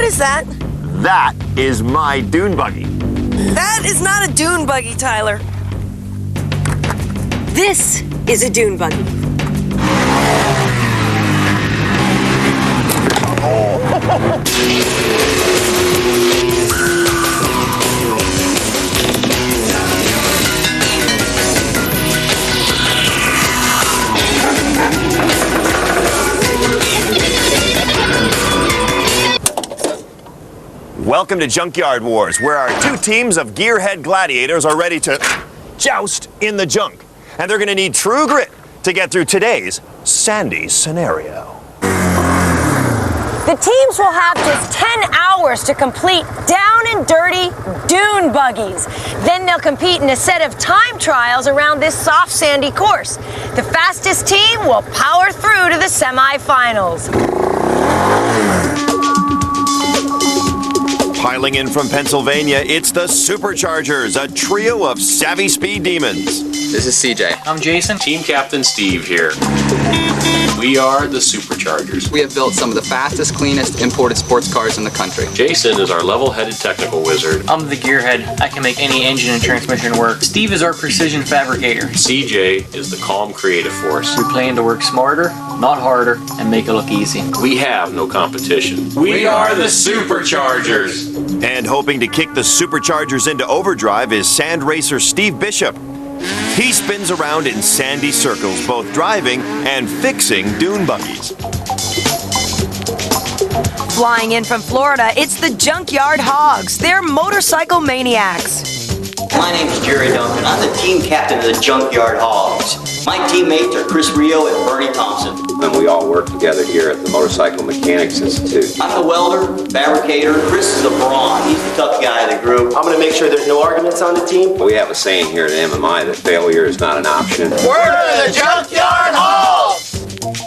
is that? That is my Dune buggy. That is not a Dune buggy, Tyler. This is a Dune buggy. Welcome to Junkyard Wars, where our two teams of gearhead gladiators are ready to joust in the junk. And they're going to need true grit to get through today's sandy scenario. The teams will have just 10 hours to complete down and dirty Dune buggies. Then they'll compete in a set of time trials around this soft, sandy course. The fastest team will power through to the semifinals. Piling in from Pennsylvania, it's the Superchargers, a trio of savvy speed demons. This is CJ. I'm Jason. Team Captain Steve here. We are the Superchargers. We have built some of the fastest, cleanest imported sports cars in the country. Jason is our level-headed technical wizard. I'm the gearhead. I can make any engine and transmission work. Steve is our precision fabricator. CJ is the calm creative force. We plan to work smarter, not harder, and make it look easy. We have no competition. We are the Superchargers. And hoping to kick the Superchargers into overdrive is sand racer Steve Bishop. He spins around in sandy circles, both driving and fixing dune buggies. Flying in from Florida, it's the Junkyard Hogs. They're motorcycle maniacs. My name's Jerry Duncan. I'm the team captain of the Junkyard Hogs. My teammates are Chris Rio and Bernie Thompson. And we all work together here at the Motorcycle Mechanics Institute. I'm the welder, fabricator. Chris is the brawn. He's the tough guy of the group. I'm going to make sure there's no arguments on the team. We have a saying here at MMI that failure is not an option. We're the Junkyard Hogs!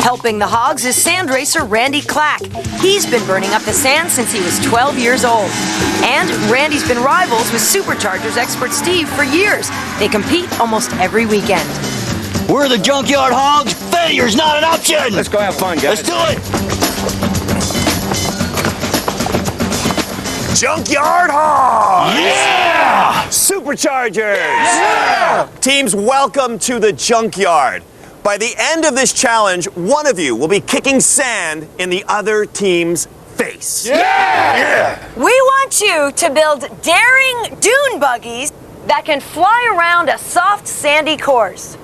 Helping the Hogs is sand racer Randy Clack. He's been burning up the sand since he was 12 years old. And Randy's been rivals with Superchargers expert Steve for years. They compete almost every weekend. We're the Junkyard Hogs. Failure's not an option. Let's go have fun, guys. Let's do it. Junkyard Hogs! Yeah! Superchargers! Yeah! Teams, welcome to the Junkyard. By the end of this challenge, one of you will be kicking sand in the other team's face. Yeah! We want you to build daring dune buggies that can fly around a soft, sandy course.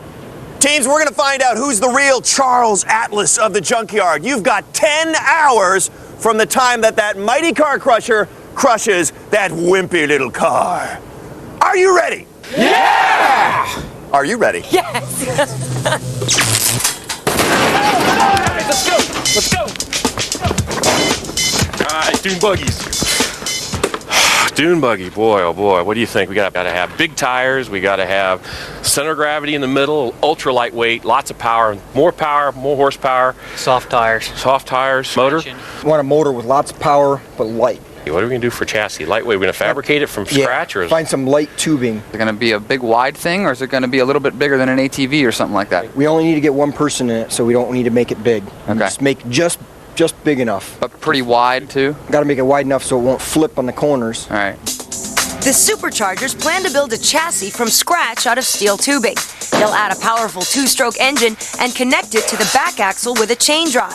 Teams, we're going to find out who's the real Charles Atlas of the Junkyard. You've got 10 hours from the time that mighty car crusher crushes that wimpy little car. Are you ready? Yeah! Are you ready? Yes. Let's go! Let's go! All right, Dune buggies. Dune buggy, boy, oh boy, what do you think? We gotta have big tires, we gotta have center gravity in the middle, ultra lightweight, lots of power, more horsepower. Soft tires. Soft tires. Motor? We want a motor with lots of power, but light. What are we gonna do for chassis? Lightweight, we're gonna fabricate it from scratch? Or find some light tubing. Is it going to be a big wide thing, or is it going to be a little bit bigger than an ATV or something like that? We only need to get one person in it, so we don't need to make it big. Okay. Just make just big enough. But pretty wide, too? Got to make it wide enough so it won't flip on the corners. All right. The Superchargers plan to build a chassis from scratch out of steel tubing. They'll add a powerful two-stroke engine and connect it to the back axle with a chain drive.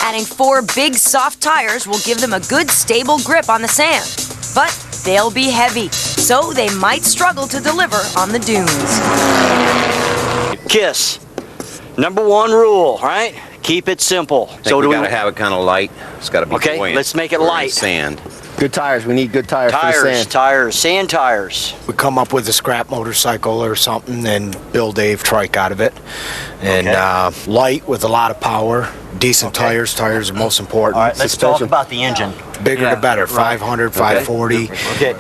Adding 4 big soft tires will give them a good stable grip on the sand. But they'll be heavy, so they might struggle to deliver on the dunes. KISS. Number 1 rule, right? Keep it simple. So we gotta have it kind of light. It's got to be Okay, buoyant. let's make it We're in light. Sand. Good tires. We need good tires for the sand. Tires, sand tires. We come up with a scrap motorcycle or something and build a trike out of it. And light with a lot of power, decent tires. Tires are most important. All right, let's talk about the engine. Bigger the better, 500, 540. Okay.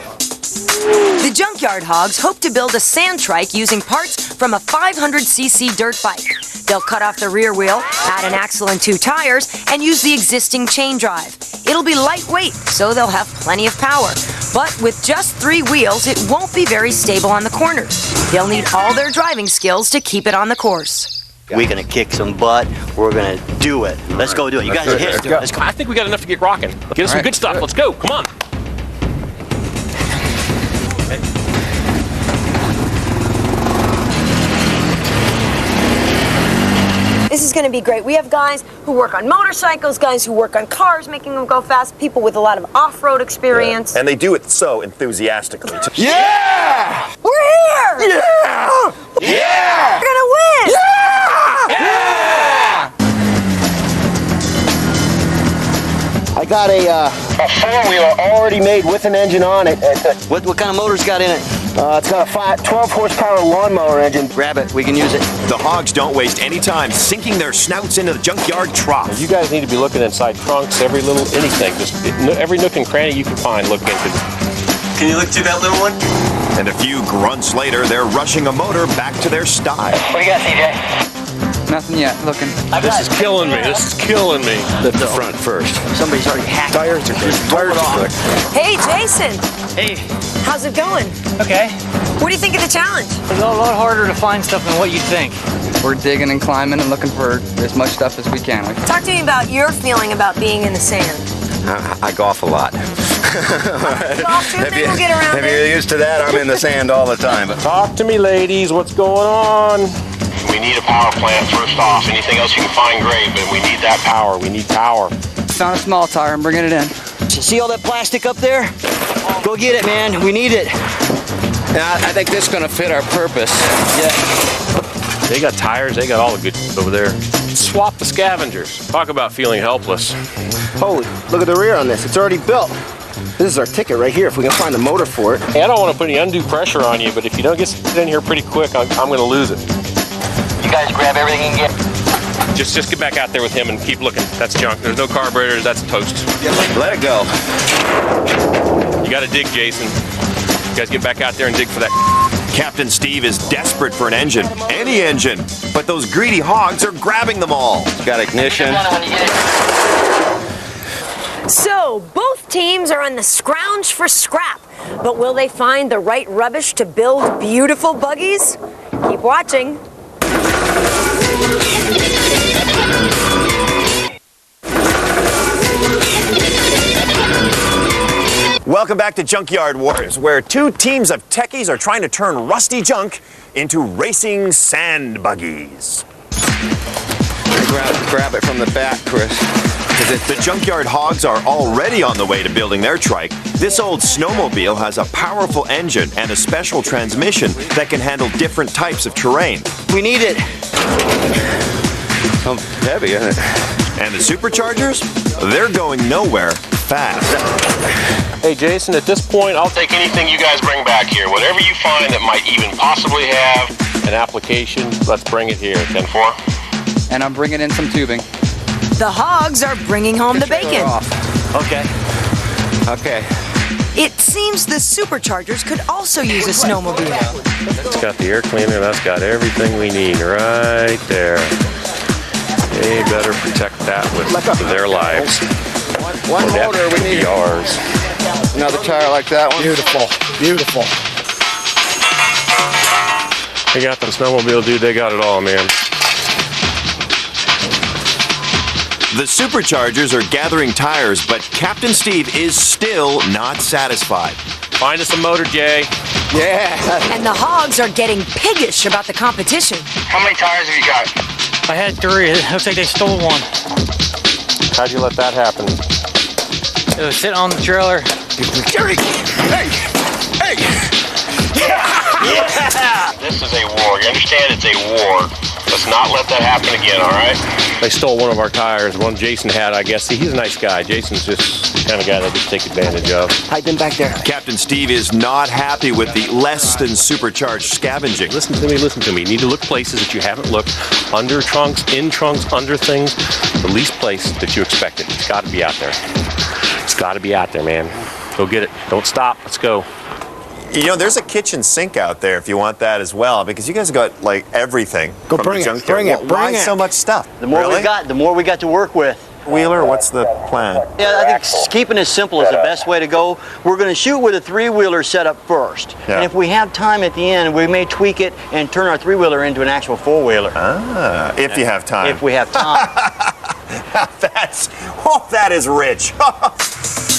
The Junkyard Hogs hope to build a sand trike using parts from a 500cc dirt bike. They'll cut off the rear wheel, add an axle and 2 tires, and use the existing chain drive. It'll be lightweight, so they'll have plenty of power. But with just 3 wheels, it won't be very stable on the corners. They'll need all their driving skills to keep it on the course. We're gonna kick some butt. We're gonna do it. Let's go do it. You guys are hit. Let's go. I think we got enough to get rocking. Get us some good stuff. Let's go. Come on. This is going to be great. We have guys who work on motorcycles, guys who work on cars, making them go fast, people with a lot of off-road experience. Yeah. And they do it so enthusiastically. Yeah! We're here! Yeah! Yeah! We're gonna win! Yeah! I got a four-wheeler already made with an engine on it. What kind of motor's got in it? It's got a 12 horsepower lawnmower engine. Grab it. We can use it. The hogs don't waste any time sinking their snouts into the junkyard trough. You guys need to be looking inside trunks, every little anything, just every nook and cranny you can find. Look into. Can you look through that little one? And a few grunts later, they're rushing a motor back to their style. What do you got, CJ? Nothing yet. Looking. This is killing me. This is killing me. Lift the front first. Somebody's already hacked. Tires are good. Tires are good. Hey, Jason. Hey, How's it going? okay. What do you think of the challenge? It's a lot harder to find stuff than what you'd think. We're digging and climbing and looking for as much stuff as we can. Talk to me about your feeling about being in the sand. I golf a lot. Golf too? Maybe we'll get around If you're used to that, I'm in the sand all the time. Talk to me, ladies. What's going on? We need a power plant first off. Anything else you can find, great, but we need that power. We need power. Found a small tire and bringing it in. See all that plastic up there? Go get it, man. We need it. Yeah, I think this is going to fit our purpose. Yeah. They got tires. They got all the good over there. Swap the scavengers. Talk about feeling helpless. Holy, look at the rear on this. It's already built. This is our ticket right here if we can find the motor for it. Hey, I don't want to put any undue pressure on you, but if you don't get in here pretty quick, I'm going to lose it. You guys grab everything you can get. Just get back out there with him and keep looking. That's junk. There's no carburetors. That's toast. Let it go. You got to dig, Jason. You guys get back out there and dig for that. Captain Steve is desperate for an engine, any engine, but those greedy hogs are grabbing them all. Got ignition. So, both teams are on the scrounge for scrap, but will they find the right rubbish to build beautiful buggies? Keep watching. Welcome back to Junkyard Wars, where two teams of techies are trying to turn rusty junk into racing sand buggies. Grab it from the back, Chris. The junkyard hogs are already on the way to building their trike. This old snowmobile has a powerful engine and a special transmission that can handle different types of terrain. We need it. Heavy, isn't it? And the superchargers? They're going nowhere fast. Hey, Jason, at this point, I'll take anything you guys bring back here. Whatever you find that might even possibly have an application, let's bring it here. 10-4. And I'm bringing in some tubing. The hogs are bringing home the bacon. Okay. It seems the superchargers could also use a snowmobile. It's got the air cleaner. That's got everything we need right there. They better protect that with their lives. One motor we need. Ours. Another tire like that one. Beautiful, beautiful. They got the snowmobile, dude. They got it all, man. The superchargers are gathering tires, but Captain Steve is still not satisfied. Find us a motor, Jay. Yeah. And the hogs are getting piggish about the competition. How many tires have you got? I had 3. It looks like they stole one. How'd you let that happen? It was sitting on the trailer. Jerry! Hey! Yeah! This is a war. You understand? It's a war. Let's not let that happen again, all right? They stole one of our tires. One Jason had, I guess. See, he's a nice guy. Jason's just the kind of guy they just take advantage of. Hide them back there. Captain Steve is not happy with the less than supercharged scavenging. Listen to me. You need to look places that you haven't looked. Under trunks, in trunks, under things. The least place that you expect it. It's got to be out there. It's got to be out there, man. Go get it. Don't stop. Let's go. You know, there's a kitchen sink out there if you want that as well, because you guys got like everything. Go from bring the it, junkyard. bring it. Why so much stuff? The more we got, the more we got to work with. wheeler? What's the plan? Yeah, I think keeping it simple is the best way to go. We're going to shoot with a 3-wheeler setup first. Yeah. And if we have time at the end, we may tweak it and turn our 3-wheeler into an actual 4-wheeler. Ah, if you have time. If we have time. That is rich.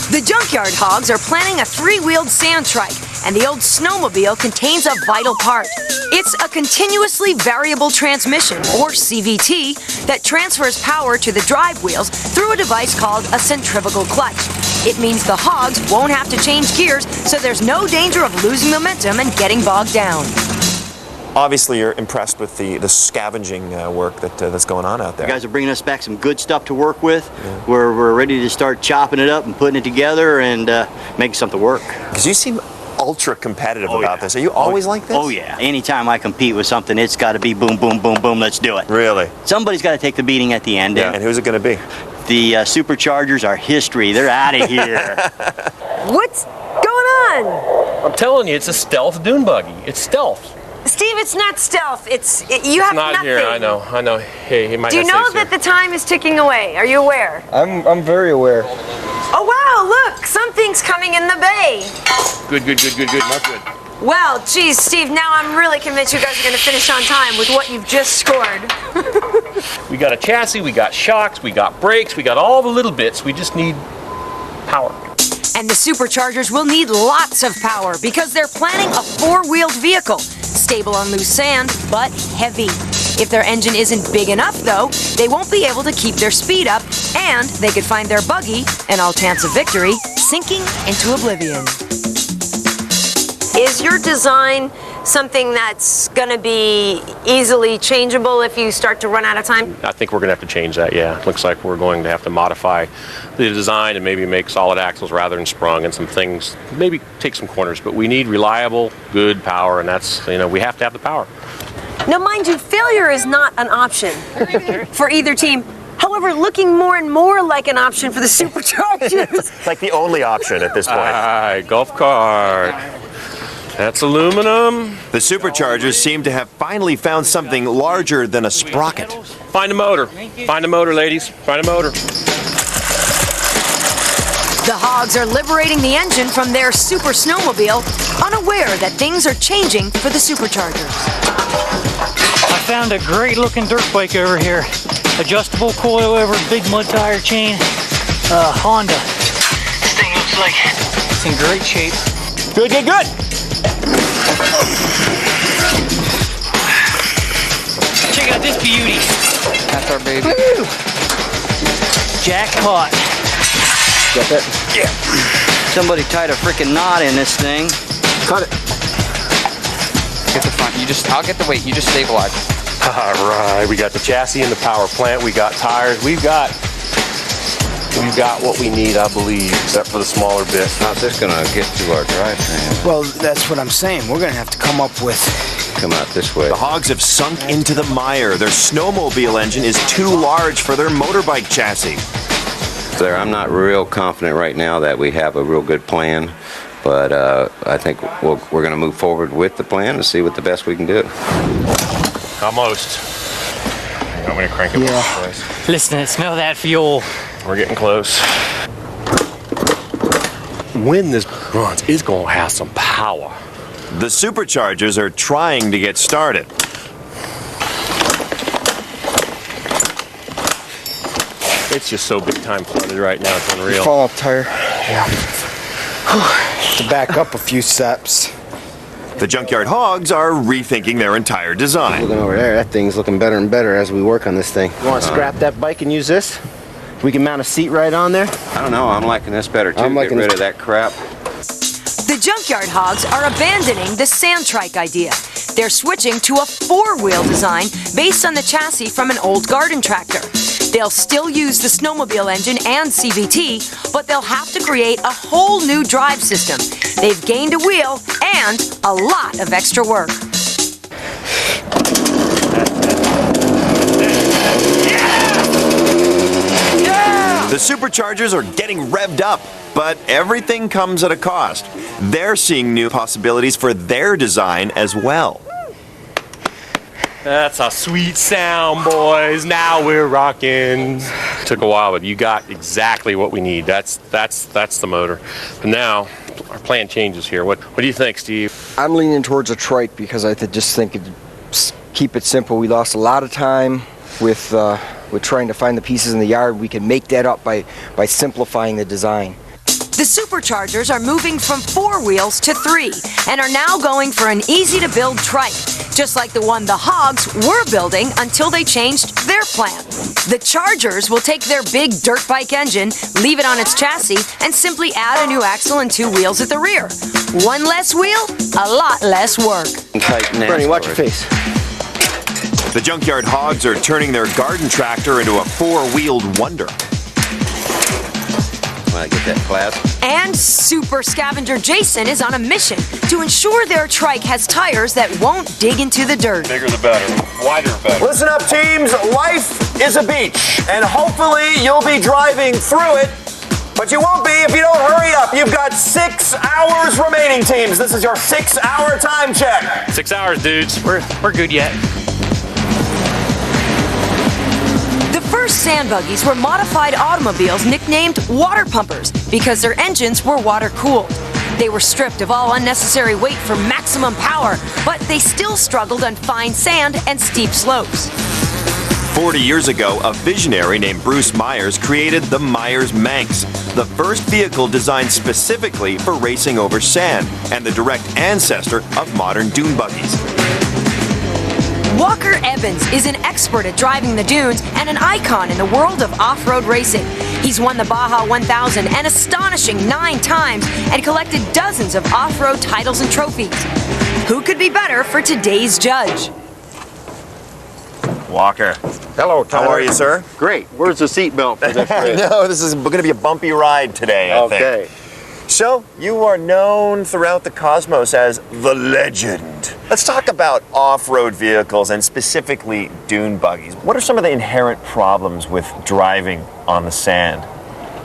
The Junkyard Hogs are planning a 3-wheeled sand trike, and the old snowmobile contains a vital part. It's a continuously variable transmission, or CVT, that transfers power to the drive wheels through a device called a centrifugal clutch. It means the Hogs won't have to change gears, so there's no danger of losing momentum and getting bogged down. Obviously, you're impressed with the scavenging work that's going on out there. You guys are bringing us back some good stuff to work with. Yeah. We're ready to start chopping it up and putting it together and making something work. Because you seem ultra competitive about this. Are you always like this? Oh, yeah. Anytime I compete with something, it's got to be boom, boom, boom, boom, let's do it. Really? Somebody's got to take the beating at the end. Yeah. And who's it going to be? The Superchargers are history. They're out of here. What's going on? I'm telling you, it's a stealth dune buggy. It's stealth. Steve, it's not stealth. You have not nothing. Here. I know. Hey, he might. Do you know that the time is ticking away? Are you aware? I'm very aware. Oh wow! Look, something's coming in the bay. Good. Not good. Well, geez, Steve. Now I'm really convinced you guys are going to finish on time with what you've just scored. We got a chassis. We got shocks. We got brakes. We got all the little bits. We just need power. And the Superchargers will need lots of power because they're planning a 4-wheeled vehicle. Stable on loose sand, but heavy. If their engine isn't big enough, though, they won't be able to keep their speed up, and they could find their buggy, and all chance of victory, sinking into oblivion. Is your design something that's going to be easily changeable if you start to run out of time? I think we're going to have to change that, yeah. Looks like we're going to have to modify the design and maybe make solid axles rather than sprung and some things, maybe take some corners, but we need reliable, good power, and that's, we have to have the power. Now, mind you, failure is not an option for either team. However, looking more and more like an option for the Superchargers. Like the only option at this point. Aye, golf cart. That's aluminum. The Superchargers seem to have finally found something larger than a sprocket. Find a motor. Find a motor, ladies. Find a motor. The Hogs are liberating the engine from their super snowmobile, unaware that things are changing for the Superchargers. I found a great looking dirt bike over here. Adjustable coilover, big mud tire chain, Honda. This thing looks like it's in great shape. Good. Check out this beauty. That's our baby. Woo! Jackpot. Got that? Yeah. Somebody tied a freaking knot in this thing. Cut it. Get the front. I'll get the weight. You just stabilize. All right, we got the chassis and the power plant. We got tires. We've got what we need, I believe, except for the smaller bit. How's this gonna get to our drivetrain? Well, that's what I'm saying. We're going to have to come up with... Come out this way. The Hogs have sunk into the mire. Their snowmobile engine is too large for their motorbike chassis. There, I'm not real confident right now that we have a real good plan, but I think we're going to move forward with the plan and see what the best we can do. Almost. I'm going to crank it off twice. Listen, smell that fuel. We're getting close. When this runs, it's going to have some power. The Superchargers are trying to get started. It's just so big time flooded right now, it's unreal. Fall off tire. Yeah. To back up a few steps. The Junkyard Hogs are rethinking their entire design. Looking over there, that thing's looking better and better as we work on this thing. You want to scrap that bike and use this? We can mount a seat right on there. I don't know, I'm liking this better too. Get rid of that crap. The Junkyard Hogs are abandoning the sand trike idea. They're switching to a 4-wheel design based on the chassis from an old garden tractor. They'll still use the snowmobile engine and CVT, but they'll have to create a whole new drive system. They've gained a wheel and a lot of extra work. The Superchargers are getting revved up, but everything comes at a cost. They're seeing new possibilities for their design as well. That's a sweet sound, boys. Now we're rocking. Took a while, but you got exactly what we need. That's the motor. But now our plan changes here. What do you think, Steve? I'm leaning towards a trike because I just think keep it simple. We lost a lot of time with trying to find the pieces in the yard. We can make that up by simplifying the design. The Superchargers are moving from 4 wheels to 3 and are now going for an easy-to-build trike, just like the one the Hogs were building until they changed their plan. The Chargers will take their big dirt bike engine, leave it on its chassis, and simply add a new axle and 2 wheels at the rear. 1 less wheel, a lot less work. Bernie, watch your face. The Junkyard Hogs are turning their garden tractor into a 4-wheeled wonder. Get that class. And Super Scavenger Jason is on a mission to ensure their trike has tires that won't dig into the dirt. Bigger the better. Wider the better. Listen up, teams. Life is a beach, and hopefully you'll be driving through it. But you won't be if you don't hurry up. You've got 6 hours remaining, teams. This is your 6-hour time check. 6 hours, dudes. We're good yet. The first sand buggies were modified automobiles nicknamed water pumpers because their engines were water-cooled. They were stripped of all unnecessary weight for maximum power, but they still struggled on fine sand and steep slopes. 40 years ago, a visionary named Bruce Myers created the Myers Manx, the first vehicle designed specifically for racing over sand and the direct ancestor of modern dune buggies. Walker Evans is an expert at driving the dunes and an icon in the world of off-road racing. He's won the Baja 1000 an astonishing 9 times and collected dozens of off-road titles and trophies. Who could be better for today's judge? Walker. Hello, Tyler. How are you, sir? Great. Where's the seatbelt for this race? No, this is going to be a bumpy ride today, I think. So, you are known throughout the cosmos as the legend. Let's talk about off-road vehicles and specifically dune buggies. What are some of the inherent problems with driving on the sand?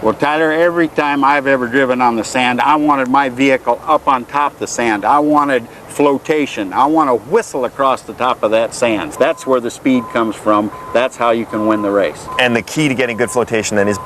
Well, Tyler, every time I've ever driven on the sand, I wanted my vehicle up on top of the sand. I wanted flotation. I want to whistle across the top of that sand. That's where the speed comes from. That's how you can win the race. And the key to getting good flotation then is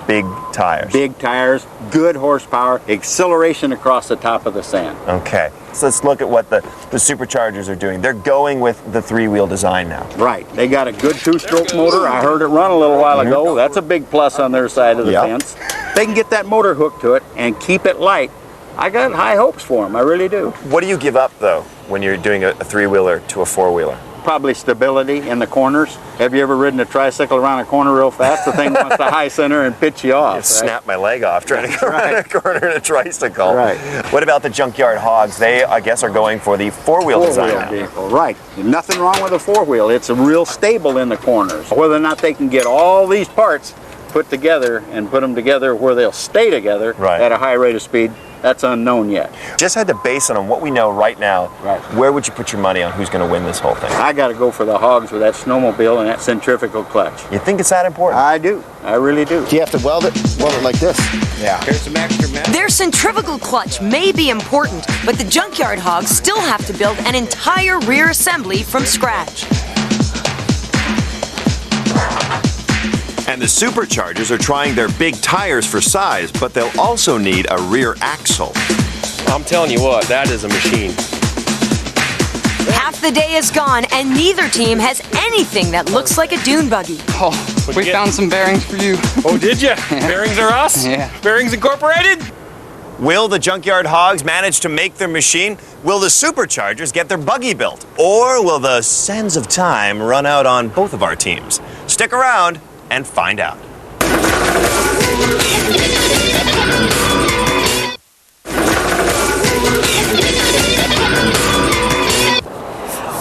big tires. Big tires, good horsepower, acceleration across the top of the sand. Okay. So let's look at what the Superchargers are doing. They're going with the 3-wheel design now. Right. They got a good 2-stroke motor. I heard it run a little while ago. That's a big plus on their side of the fence. They can get that motor hooked to it and keep it light. I got high hopes for them. I really do. What do you give up, though, when you're doing a 3-wheeler to a 4-wheeler? Probably stability in the corners. Have you ever ridden a tricycle around a corner real fast? The thing wants to high center and pitch you off. Snap my leg off trying to go around a corner in a tricycle. Right. What about the Junkyard Hogs? They, I guess, are going for the 4-wheel design now. Vehicle. Right. Nothing wrong with a 4-wheel. It's real stable in the corners. Whether or not they can get all these parts put together and put them together where they'll stay together at a high rate of speed, that's unknown yet. Just had to base it on what we know right now. Right. Where would you put your money on who's going to win this whole thing? I got to go for the Hogs with that snowmobile and that centrifugal clutch. You think it's that important? I do. I really do. Do you have to weld it? Weld it like this. Yeah. Here's some extra metal. Their centrifugal clutch may be important, but the Junkyard Hogs still have to build an entire rear assembly from scratch. And the Superchargers are trying their big tires for size, but they'll also need a rear axle. I'm telling you what, that is a machine. Half the day is gone, and neither team has anything that looks like a dune buggy. Oh, we found some bearings for you. Oh, did you? Bearings are us? Yeah. Bearings Incorporated? Will the Junkyard Hogs manage to make their machine? Will the Superchargers get their buggy built? Or will the sands of time run out on both of our teams? Stick around and find out.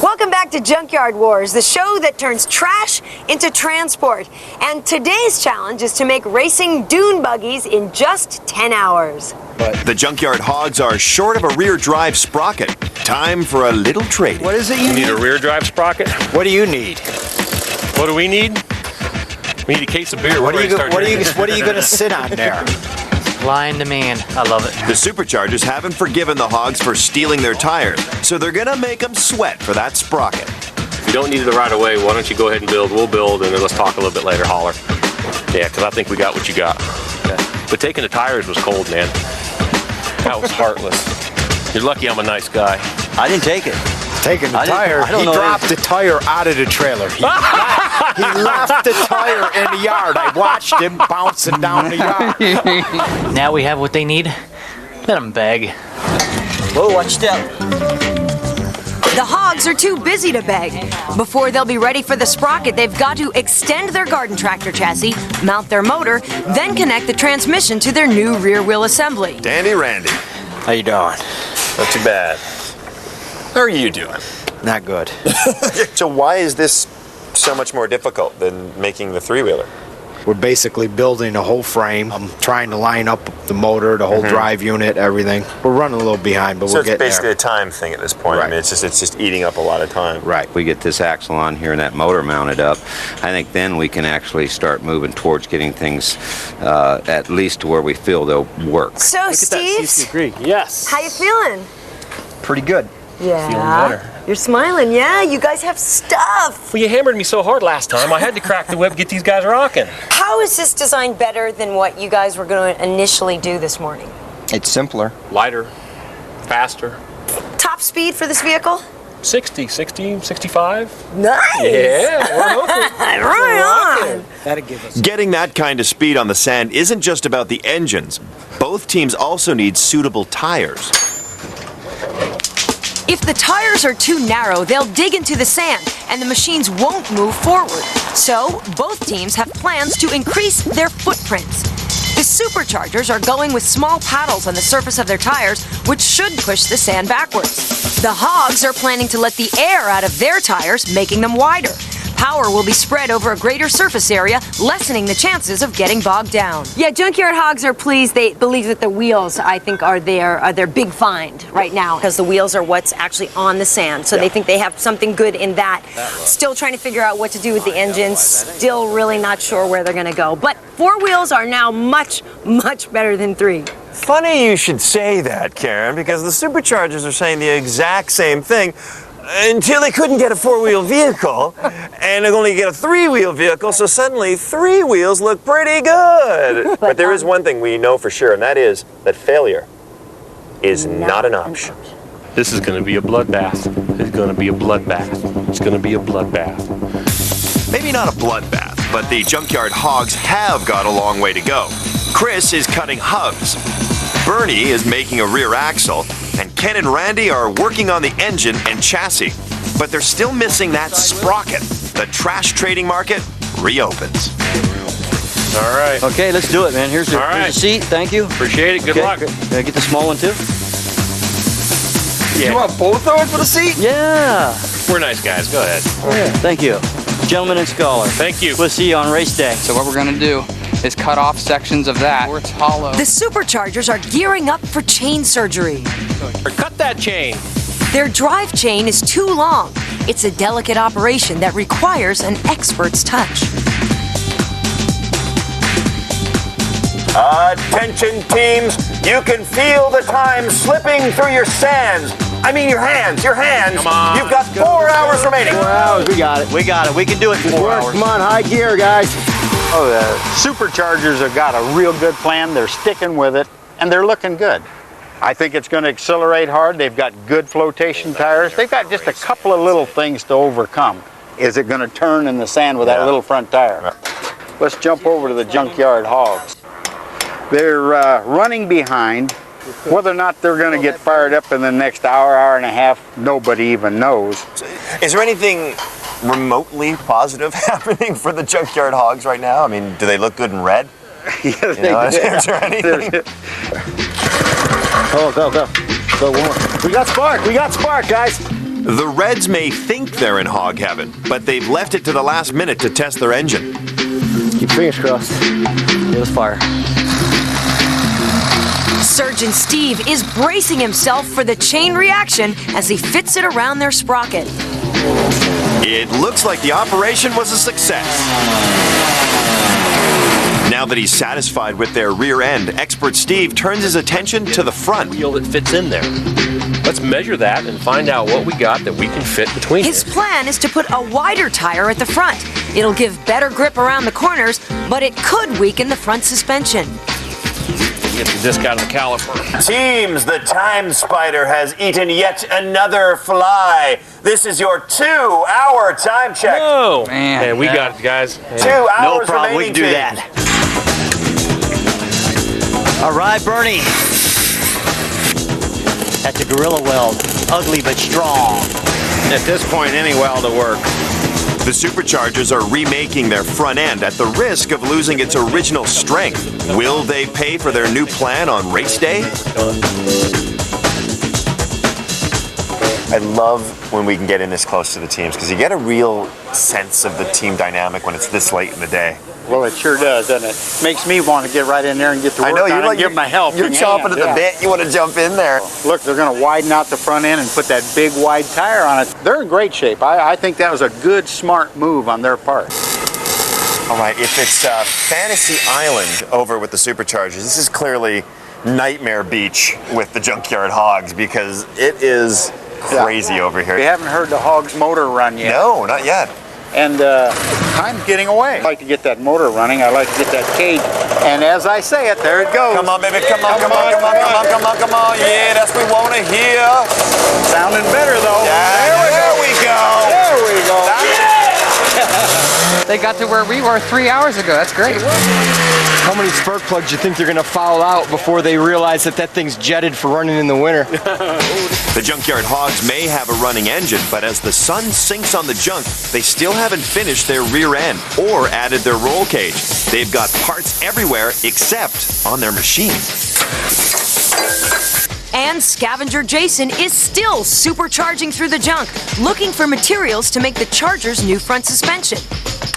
Welcome back to Junkyard Wars, the show that turns trash into transport. And today's challenge is to make racing dune buggies in just 10 hours. The Junkyard Hogs are short of a rear drive sprocket. Time for a little trading. What is it you need? A rear drive sprocket? What do you need? What do we need? We need a case of beer. What are you going to sit on there? Lion demand. I love it. The Superchargers haven't forgiven the Hogs for stealing their tires, so they're gonna make them sweat for that sprocket. If you don't need it right away, why don't you go ahead and build? We'll build, and then let's talk a little bit later. Holler. Yeah, because I think we got what you got. Okay. But taking the tires was cold, man. That was heartless. You're lucky I'm a nice guy. I didn't take it. Taking the tire, he dropped the tire out of the trailer. He left the tire in the yard. I watched him bouncing down the yard. Now we have what they need. Let them beg. Whoa, watch step. The hogs are too busy to beg. Before they'll be ready for the sprocket, they've got to extend their garden tractor chassis, mount their motor, then connect the transmission to their new rear wheel assembly. Dandy Randy. How you doing? Not too bad. How are you doing? Not good. So why is this so much more difficult than making the three-wheeler? We're basically building a whole frame. I'm trying to line up the motor, the whole drive unit, everything. We're running a little behind, but we're getting there. So it's basically a time thing at this point. Right. I mean, it's just eating up a lot of time. Right. We get this axle on here and that motor mounted up. I think then we can actually start moving towards getting things at least to where we feel they'll work. So, Steve, Yes. how you feeling? Pretty good. Yeah. Feeling better. You're smiling. Yeah, you guys have stuff. Well, you hammered me so hard last time, I had to crack the whip, get these guys rocking. How is this design better than what you guys were going to initially do this morning? It's simpler. Lighter, faster. Top speed for this vehicle? 60, 65. Nice. Yeah, we're hoping. Right on. That'll give us. Getting that kind of speed on the sand isn't just about the engines. Both teams also need suitable tires. If the tires are too narrow, they'll dig into the sand and the machines won't move forward. So, both teams have plans to increase their footprints. The superchargers are going with small paddles on the surface of their tires, which should push the sand backwards. The hogs are planning to let the air out of their tires, making them wider. Power will be spread over a greater surface area, lessening the chances of getting bogged down. Yeah, Junkyard hogs are pleased. They believe that the wheels, I think, are their big find right now, because the wheels are what's actually on the sand. So they think they have something good in that. Still trying to figure out what to do with the engines. Still really not sure where they're going to go. But 4 wheels are now much, much better than 3. Funny you should say that, Karen, because the superchargers are saying the exact same thing until they couldn't get a 4-wheel vehicle and they only get a 3-wheel vehicle, so suddenly 3 wheels look pretty good. But there is one thing we know for sure, and that is that failure is not an option. This is going to be a bloodbath. It's going to be a bloodbath. It's going to be a bloodbath. Maybe not a bloodbath, but the Junkyard hogs have got a long way to go. Chris is cutting hubs. Bernie is making a rear axle, and Ken and Randy are working on the engine and chassis. But they're still missing that sprocket. The trash trading market reopens. All right. Okay, let's do it, man. Here's the seat. Thank you. Appreciate it. Good luck. Can I get the small one, too? Yeah. You want both of them for the seat? Yeah. We're nice guys. Go ahead. Yeah. Thank you. Gentleman and scholar. Thank you. We'll see you on race day. So what we're going to do is cut off sections of that where it's hollow. The superchargers are gearing up for chain surgery. Cut that chain. Their drive chain is too long. It's a delicate operation that requires an expert's touch. Attention teams, you can feel the time slipping through your sands. I mean your hands. Come on. You've got 4 hours remaining. 4 hours, we got it. We got it. We can do it in 4 hours. Come on, high gear, guys. Oh, the superchargers have got a real good plan. They're sticking with it, and they're looking good. I think it's going to accelerate hard. They've got good flotation tires. They've got just a couple of little things to overcome. Is it going to turn in the sand with that little front tire? Let's jump over to the Junkyard hogs. They're running behind. Whether or not they're going to get fired up in the next hour and a half, nobody even knows. Is there anything remotely positive happening for the Junkyard hogs right now? I mean, do they look good in red? Yes, Is there anything? Oh, go. Go one. We got spark, guys. The Reds may think they're in hog heaven, but they've left it to the last minute to test their engine. Keep fingers crossed. Give us fire. Surgeon Steve is bracing himself for the chain reaction as he fits it around their sprocket. It looks like the operation was a success. Now that he's satisfied with their rear end, expert Steve turns his attention to the front. Wheel that fits in there. Let's measure that and find out what we got that we can fit between His it. plan is to put a wider tire at the front. It'll give better grip around the corners, but it could weaken the front suspension. Get the disc out of the caliper. Teams, the Time Spider has eaten yet another fly. This is your 2-hour time check. Oh, Man, we got it, guys. 2 hours No problem, we can do remaining, that. All right, Bernie. That's a gorilla weld. Ugly but strong. At this point, any weld will work. The Superchargers are remaking their front end at the risk of losing its original strength. Will they pay for their new plan on race day? I love when we can get in this close to the teams because you get a real sense of the team dynamic when it's this late in the day. Well, it sure does, doesn't it? Makes me want to get right in there and get to work I know, on you're it like, and give them a helping you're chomping hand, at the bit. You want to jump in there. Look, they're going to widen out the front end and put that big wide tire on it. They're in great shape. I think that was a good, smart move on their part. All right, if it's Fantasy Island over with the Superchargers, this is clearly Nightmare Beach with the Junkyard Hogs because it is crazy over here. We haven't heard the Hogs motor run yet. No, not yet. And time's getting away. I like to get that motor running. I like to get that cage. And as I say it, there it goes. Come on, baby. Come on, come on, come on, come on, come on, come on. Yeah, that's what we want to hear. Sounding better, though. Yeah, there we go. There we go. They got to where we were 3 hours ago. That's great. How many spark plugs do you think they're gonna foul out before they realize that that thing's jetted for running in the winter? The Junkyard Hogs may have a running engine, but as the sun sinks on the junk, they still haven't finished their rear end or added their roll cage. They've got parts everywhere except on their machine. And Scavenger Jason is still supercharging through the junk, looking for materials to make the Charger's new front suspension.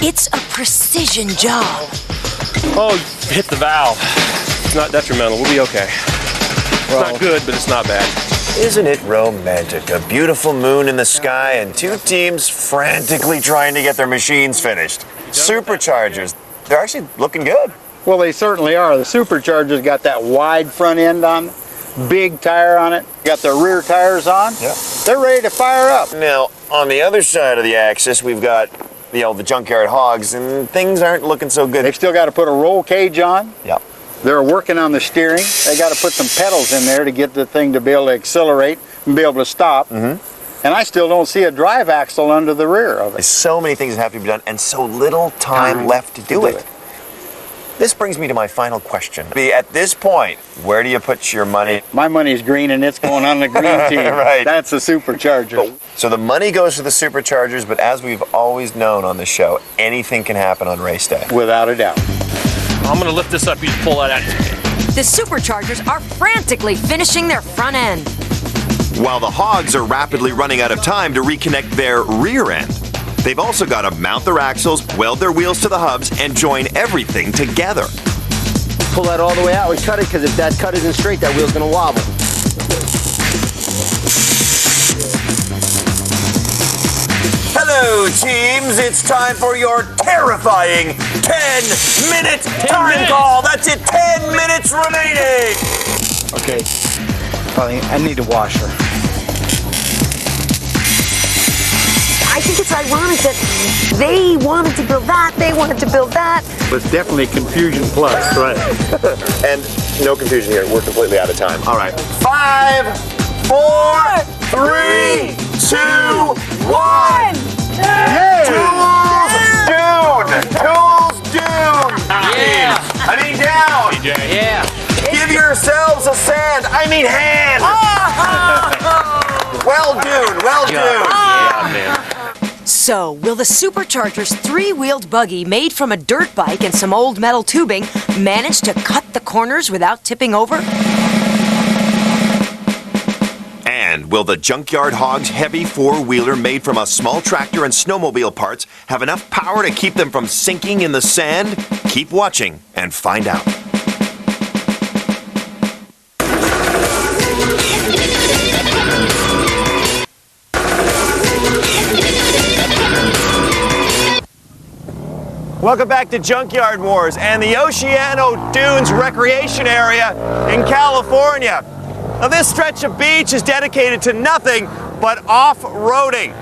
It's a precision job. Oh, hit the valve. It's not detrimental. We'll be okay. It's not good, but it's not bad. Isn't it romantic? A beautiful moon in the sky and two teams frantically trying to get their machines finished. Superchargers, they're actually looking good. Well, they certainly are. The Supercharger's got that wide front end on, big tire on it, got their rear tires on. Yeah. They're ready to fire up. Now, on the other side of the axis, we've got the Junkyard Hogs, and things aren't looking so good. They've still got to put a roll cage on. Yep. They're working on the steering. They got to put some pedals in there to get the thing to be able to accelerate and be able to stop. Mm-hmm. And I still don't see a drive axle under the rear of it. There's so many things that have to be done and so little time left to do it. This brings me to my final question. At this point, where do you put your money? My money's green and it's going on the green team. Right. That's a Supercharger. So the money goes to the Superchargers, but as we've always known on the show, anything can happen on race day. Without a doubt. I'm going to lift this up. You pull that out. The Superchargers are frantically finishing their front end. While the Hogs are rapidly running out of time to reconnect their rear end. They've also got to mount their axles, weld their wheels to the hubs, and join everything together. Pull that all the way out and cut it, because if that cut isn't straight, that wheel's going to wobble. Hello, teams. It's time for your terrifying 10-minute time call. That's it, 10 minutes remaining. Okay, I need a washer. I think it's ironic that they wanted to build that, they wanted to build that. It's definitely confusion plus, right? And no confusion here. We're completely out of time. All right. 5, 4, 3, 2, 1. Tools Dune! Tools Dune! Yeah! I mean down! Yeah! Give yourselves a sand! I mean hand! Well Dune! Well Dune! Yeah, man. So, will the Supercharger's three-wheeled buggy made from a dirt bike and some old metal tubing manage to cut the corners without tipping over? And will the Junkyard Hogs heavy four-wheeler made from a small tractor and snowmobile parts have enough power to keep them from sinking in the sand? Keep watching and find out. Welcome back to Junkyard Wars and the Oceano Dunes Recreation Area in California. Now, this stretch of beach is dedicated to nothing but off-roading.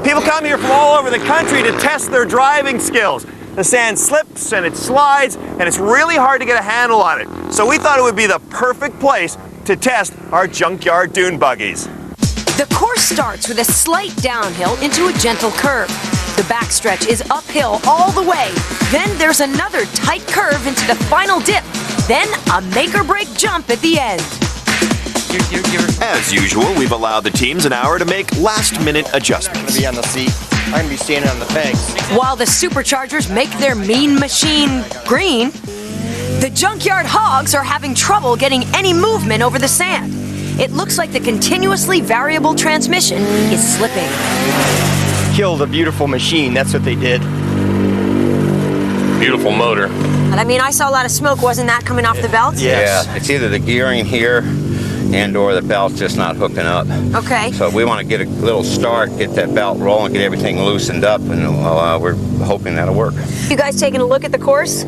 People come here from all over the country to test their driving skills. The sand slips and it slides, and it's really hard to get a handle on it. So we thought it would be the perfect place to test our Junkyard Dune buggies. The course starts with a slight downhill into a gentle curve. The backstretch is uphill all the way. Then there's another tight curve into the final dip. Then a make-or-break jump at the end. As usual, we've allowed the teams an hour to make last-minute adjustments. I'm going to be on the seat. I'm going to be standing on the pegs. While the superchargers make their mean machine green, the Junkyard Hogs are having trouble getting any movement over the sand. It looks like the continuously variable transmission is slipping. Killed a beautiful machine, that's what they did. Beautiful motor. But I mean, I saw a lot of smoke. Wasn't that coming off the belts? Yes. Yeah, it's either the gearing here and or the belt's just not hooking up. Okay. So we want to get a little start, get that belt rolling, get everything loosened up, and we're hoping that'll work. You guys taking a look at the course?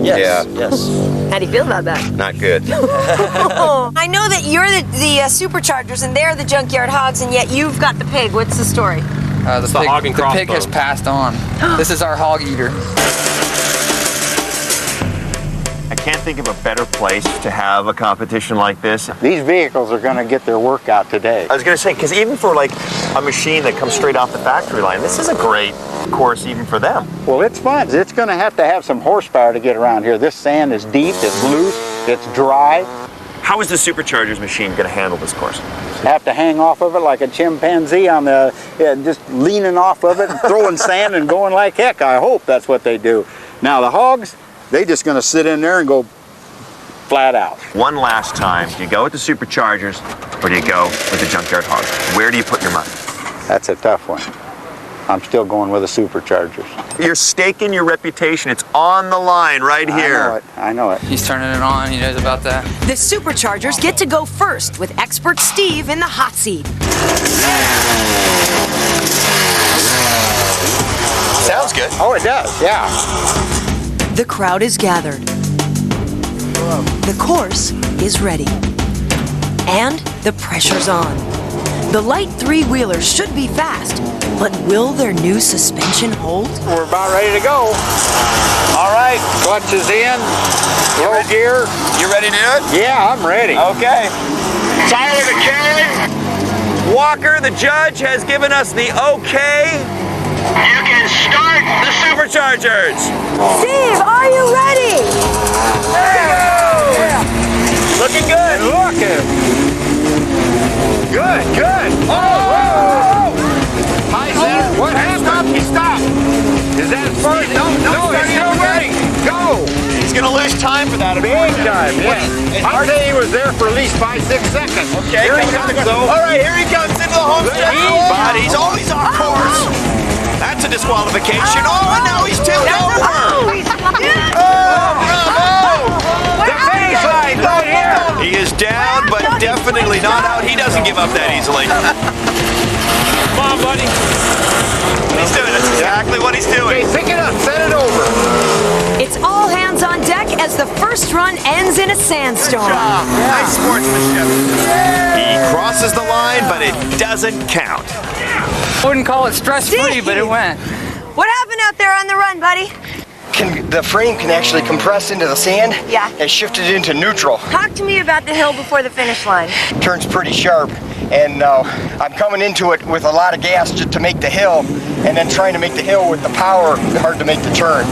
Yes. Yeah. Yes. How do you feel about that? Not good. I know that you're the superchargers and they're the Junkyard Hogs, and yet you've got the pig. What's the story? The pig has passed on. This is our hog eater. I can't think of a better place to have a competition like this. These vehicles are going to get their workout today. I was going to say, because even for like a machine that comes straight off the factory line, this is a great course even for them. Well, it's fun. It's going to have some horsepower to get around here. This sand is deep, it's loose, it's dry. How is the superchargers machine going to handle this course? Have to hang off of it like a chimpanzee on the, just leaning off of it and throwing sand and going like heck. I hope that's what they do. Now the hogs, they just going to sit in there and go flat out. One last time, do you go with the superchargers or do you go with the Junkyard Hogs? Where do you put your money? That's a tough one. I'm still going with the superchargers. You're staking your reputation. It's on the line right here. I know it. He's turning it on. He knows about that. The superchargers get to go first with expert Steve in the hot seat. Sounds good. Oh, it does, yeah. The crowd is gathered. The course is ready. And the pressure's on. The light three-wheelers should be fast, but will their new suspension hold? We're about ready to go. All right, clutch is in, low gear. You ready to do it? Yeah, I'm ready. Okay. Tyler the King. Walker, the judge, has given us the okay. You can start the superchargers. Steve, are you ready? Yeah. Looking good. Good. Oh! Hi, Senator. What happened? He stopped. Is that first? No, he's still ready. Go. He's going to lose time for that. Big time, yeah. I'd say he was there for at least 5-6 seconds. Okay, here he comes, though. All right, here he comes into the home stretch. But he's always off course. That's a disqualification. Oh, and now he's tipped over. The finish line right here. He is down, but definitely not out. He doesn't give up that easily. Come on, buddy. He's doing it. That's exactly what he's doing. Okay, pick it up. Set it over. It's all hands on deck as the first run ends in a sandstorm. Good job. Nice sportsmanship. He crosses the line, but it doesn't count. I wouldn't call it stress-free, but it went. What happened out there on the run, buddy? The frame can actually compress into the sand. Yeah. And shift it into neutral. Talk to me about the hill before the finish line. Turns pretty sharp, and I'm coming into it with a lot of gas just to make the hill, and then trying to make the hill with the power, hard to make the turn.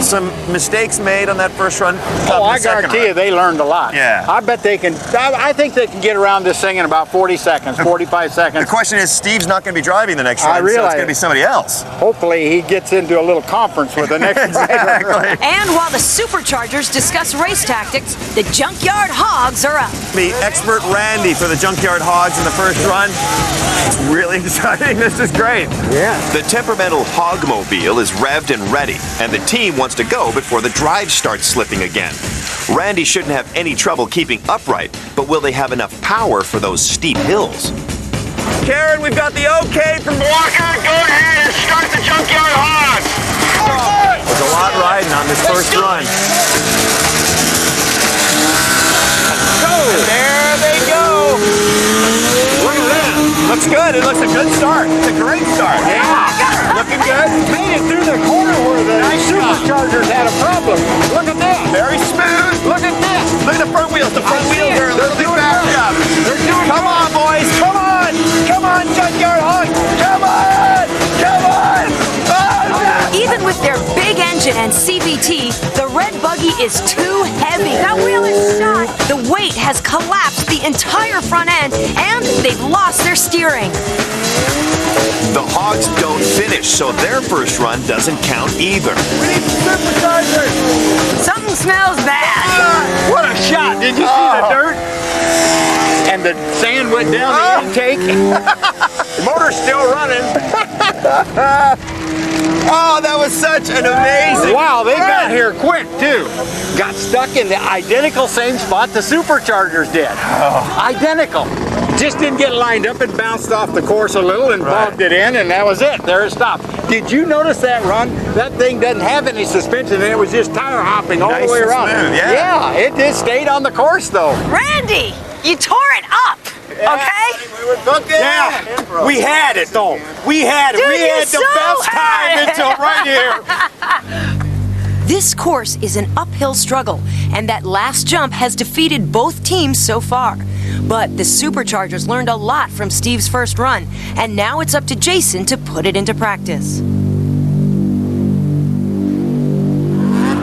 Some mistakes made on that first run. Oh, I guarantee you they learned a lot. Yeah. I bet they can, I think they can get around this thing in about 40 seconds, 45 seconds. The question is, Steve's not going to be driving the next run, so it's going to be somebody else. Hopefully he gets into a little conference with the next Exactly. And while the superchargers discuss race tactics, the Junkyard Hogs are up. The expert Randy for the Junkyard Hogs in the first run. It's really exciting. This is great. Yeah. The temperamental Hogmobile is revved and ready, and the team wants to go before the drive starts slipping again. Randy shouldn't have any trouble keeping upright, but will they have enough power for those steep hills? Karen, we've got the okay from Walker, go ahead and start the Junkyard Hogs. There's a lot riding on this first run. Go. There they go. good. It looks a good start. It's a great start. Yeah. Looking good. Made it through the corner where the superchargers had a problem. Look at this. Very smooth. Look at this. Look at the front wheels. The front wheels are a little bit backed up. Come on, boys. Come on. Come on, Junkyard Hogs. Come on. Come on. Oh, Even with their big engine and CVT, the red buggy is too heavy. That wheel is shot. The weight has collapsed the entire front end, and they've lost their steering. The Hogs don't finish, so their first run doesn't count either. We need superchargers. Something smells bad. What a shot. Did you see the dirt? And the sand went down the intake. The motor's still running. Oh, that was such an amazing Wow, they run. got here quick, too. Got stuck in the identical same spot the superchargers did. Identical. Just didn't get lined up and bounced off the course a little and bogged it in, and that was it. There it stopped. Did you notice that run? That thing doesn't have any suspension, and it was just tire hopping all Nice the way and around. smooth, yeah. It just stayed on the course, though. Randy, you tore it up, okay? Yeah, we had it, though. We had it. Dude, We you had the so best had time it. until right here. This course is an uphill struggle, and that last jump has defeated both teams so far. But the Superchargers learned a lot from Steve's first run, and now it's up to Jason to put it into practice.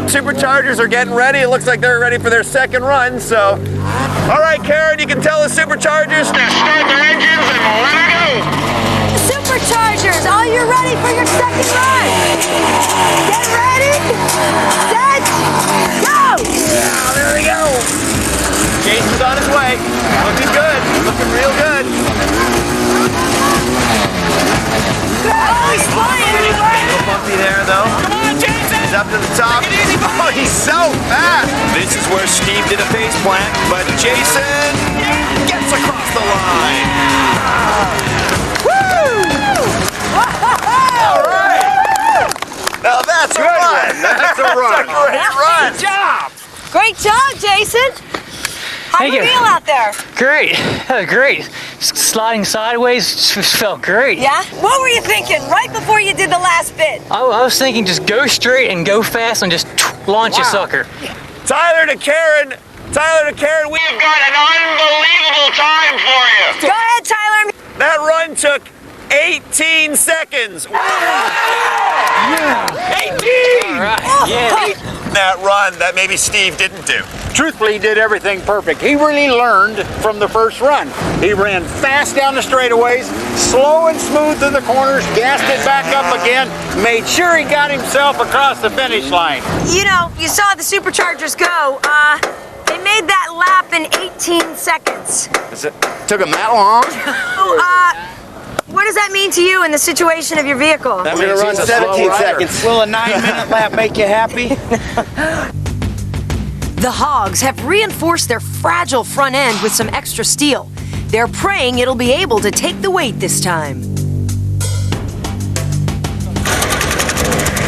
Superchargers are getting ready. It looks like they're ready for their second run, so. All right, Karen, you can tell the Superchargers to start their engines and let it go. Superchargers, are you ready for your second run? Get ready, set, go! Now, there we go. Jason's on his way. Looking good. Looking real good. Oh, he's flying! A little bumpy there, though. Come on, Jason! He's up to the top. Oh, he's so fast. This is where Steve did a face plant, but Jason gets across the line. Woo! All right. Now that's a run. That's a run. That's a great run. Good job. Great job, Jason! How'd Thank you you. feel out there? Great. Great. Sliding sideways just felt great. Yeah? What were you thinking right before you did the last bit? I was thinking just go straight and go fast and just launch a sucker. Tyler to Karen, we've got an unbelievable time for you. Go ahead, Tyler. That run took 18 seconds. Wow. Yeah. 18! All right. Yeah. That run that maybe Steve didn't do. Truthfully, he did everything perfect. He really learned from the first run. He ran fast down the straightaways, slow and smooth through the corners, gassed it back up again, made sure he got himself across the finish line. You know, you saw the Superchargers go. They made that lap in 18 seconds. Took him that long? What does that mean to you in the situation of your vehicle? We're gonna run 17 seconds. Will a 9-minute lap make you happy? The Hogs have reinforced their fragile front end with some extra steel. They're praying it'll be able to take the weight this time.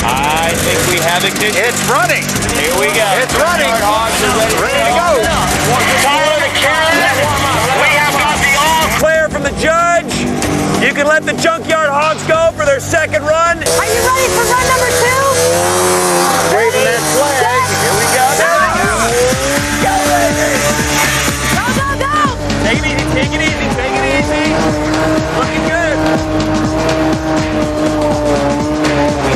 I think we have ignition. It's running. Here we go. It's running. Hogs are ready to go. Tyler to Karen. We have got the all clear from the judge. You can let the Junkyard Hogs go for their second run. Are you ready for run number 2? Waving that flag. Here we go. There we go. Go, baby. Go, go, go! Take it easy. Take it easy. Take it easy. Looking good.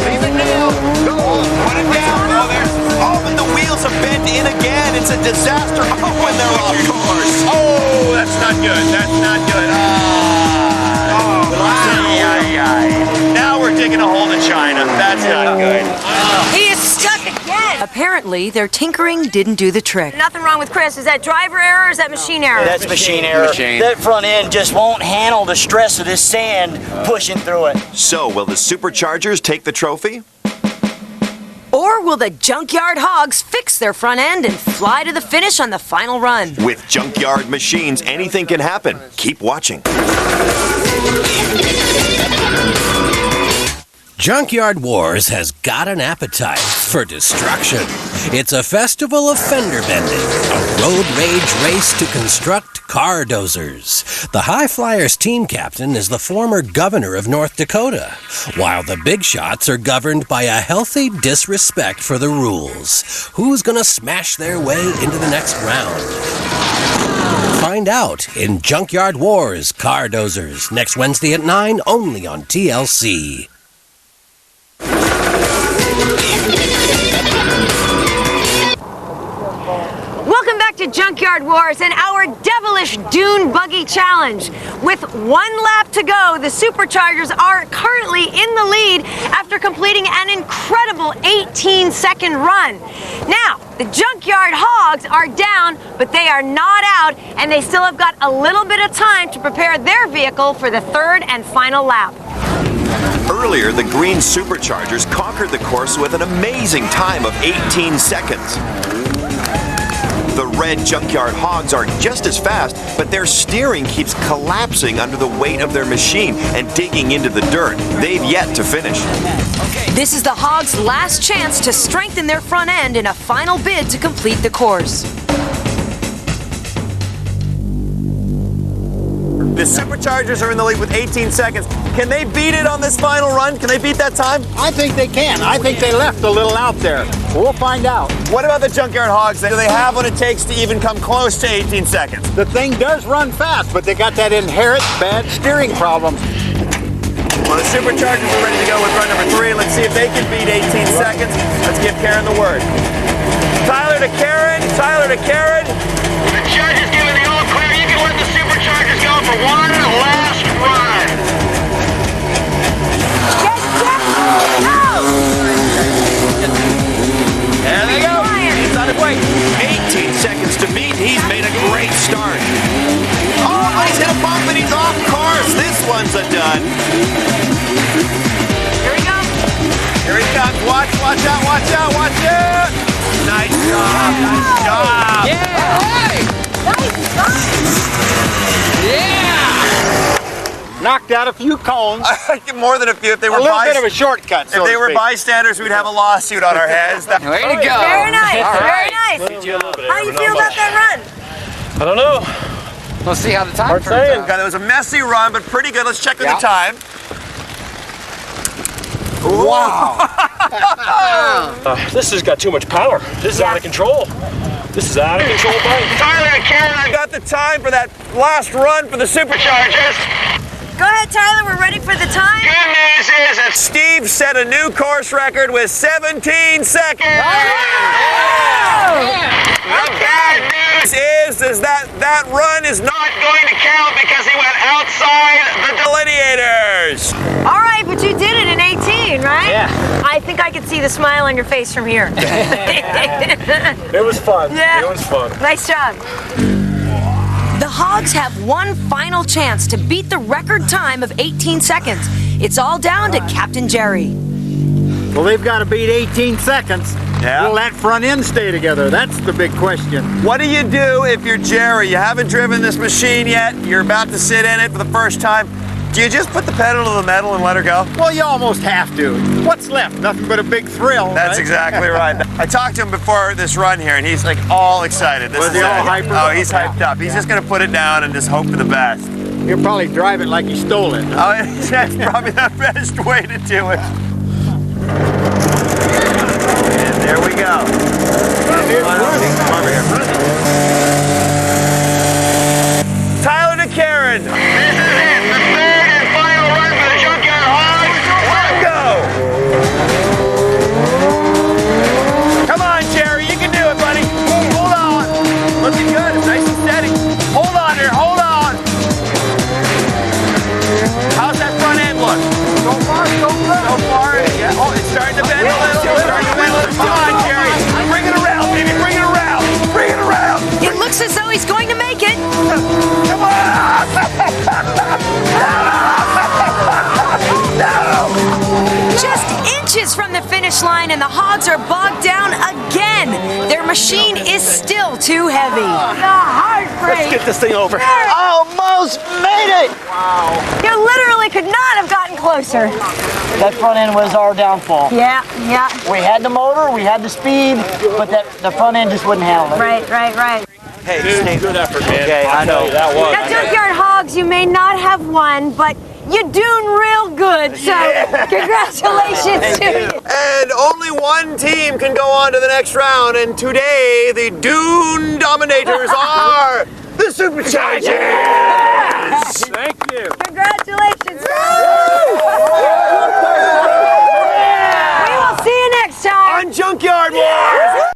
Leave it now. Go on. Put it down. Oh, but the wheels are bent in again. It's a disaster. Oh, when they're off course. Oh, that's not good. That's not good. Now we're digging a hole in China. That's not good. He is stuck again! Apparently, their tinkering didn't do the trick. Nothing wrong with Chris. Is that driver error or is that machine error? That's machine error. That front end just won't handle the stress of this sand pushing through it. So, will the Superchargers take the trophy? Or will the Junkyard Hogs fix their front end and fly to the finish on the final run? With Junkyard machines, anything can happen. Keep watching. Junkyard Wars has got an appetite for destruction. It's a festival of fender bending, a road rage race to construct car dozers. The High Flyers team captain is the former governor of North Dakota, while the big shots are governed by a healthy disrespect for the rules. Who's gonna smash their way into the next round? Find out in Junkyard Wars Car Dozers, next Wednesday at 9, only on TLC. Welcome back to Junkyard Wars and our devilish Dune Buggy Challenge. With 1 lap to go, the Superchargers are currently in the lead after completing an incredible 18-second run. Now, the Junkyard Hogs are down, but they are not out, and they still have got a little bit of time to prepare their vehicle for the 3rd and final lap. Earlier, the green Superchargers conquered the course with an amazing time of 18 seconds. The red Junkyard Hogs are just as fast, but their steering keeps collapsing under the weight of their machine and digging into the dirt. They've yet to finish. This is the Hogs' last chance to strengthen their front end in a final bid to complete the course. The Superchargers are in the lead with 18 seconds. Can they beat it on this final run? Can they beat that time? I think they can. I think they left a little out there. We'll find out. What about the Junkyard Hogs? Do they have what it takes to even come close to 18 seconds? The thing does run fast, but they got that inherent bad steering problem. Well, the Superchargers are ready to go with run number 3. Let's see if they can beat 18 seconds. Let's give Karen the word. Tyler to Karen. Tyler to Karen. The judge is giving the all clear. You can let the Superchargers go for one last run. Get set, go! There they go. He's on his way. 18 seconds to beat. He's made a great start. Oh, he's hit a bump and he's off course. This one's a done. Here we go. Here he comes. Watch out, watch out, watch out. Nice job, nice job. Yeah! Hey! Nice job. Yeah! Knocked out a few cones. More than a few. If they were a little bit of a shortcut. If they were bystanders, we'd have a lawsuit on our heads. Way to go! Very nice, All very right. nice. How do you feel about that run? I don't know. We'll see how the time turns out. It was a messy run, but pretty good. Let's check the time. Wow. This has got too much power. This is out of control. This is out of control bike. Tyler and Karen, I got the time for that last run for the Superchargers. Go ahead, Tyler. We're ready for the time. good news is that Steve set a new course record with 17 seconds. the bad news Is that run is not going to count because he went outside the delineators. All right, but you did it in 18, right? Yeah. I think I could see the smile on your face from here. It was fun. Yeah. It was fun. Nice job. The Hogs have one final chance to beat the record time of 18 seconds. It's all down to Captain Jerry. Well, they've got to beat 18 seconds. Yeah. Will that front end stay together? That's the big question. What do you do if you're Jerry? You haven't driven this machine yet. You're about to sit in it for the first time. Do you just put the pedal to the metal and let her go? Well, you almost have to. What's left? Nothing but a big thrill. That's right? exactly right. I talked to him before this run here, and he's like all excited. Was he all hyped up? Oh, he's hyped up. He's just going to put it down and just hope for the best. He'll probably drive it like he stole it. Oh, that's probably the best way to do it. And there we go. Come over here. Tyler to Karen. This is it, the third and final run for the Junkyard Hogs. Go! Come on, Jerry, you can do it, buddy. Hold on. Looking good, nice and steady. Hold on here, hold on. How's that front end look? So far, so good. So far, yeah. Oh, it's starting to bend a little. It's starting to bend a little. Come on, Jerry. Bring it around, baby. Bring it around. Bring it around. It looks as though he's going to make it. Come on. No. Just inches from the finish line, and the Hogs are bogged down again. Their machine is still too heavy. Let's get this thing over. Almost made it! Wow. You literally could not have gotten closer. That front end was our downfall. Yeah. We had the motor, we had the speed, but the front end just wouldn't handle it. Right. Hey, Dude, good effort, man. Okay, I know. That was. Now, Junkyard Hogs, you may not have won, but you're doing real good, so congratulations to you. And only one team can go on to the next round, and today the Dune Dominators are the Superchargers! Thank you. Congratulations.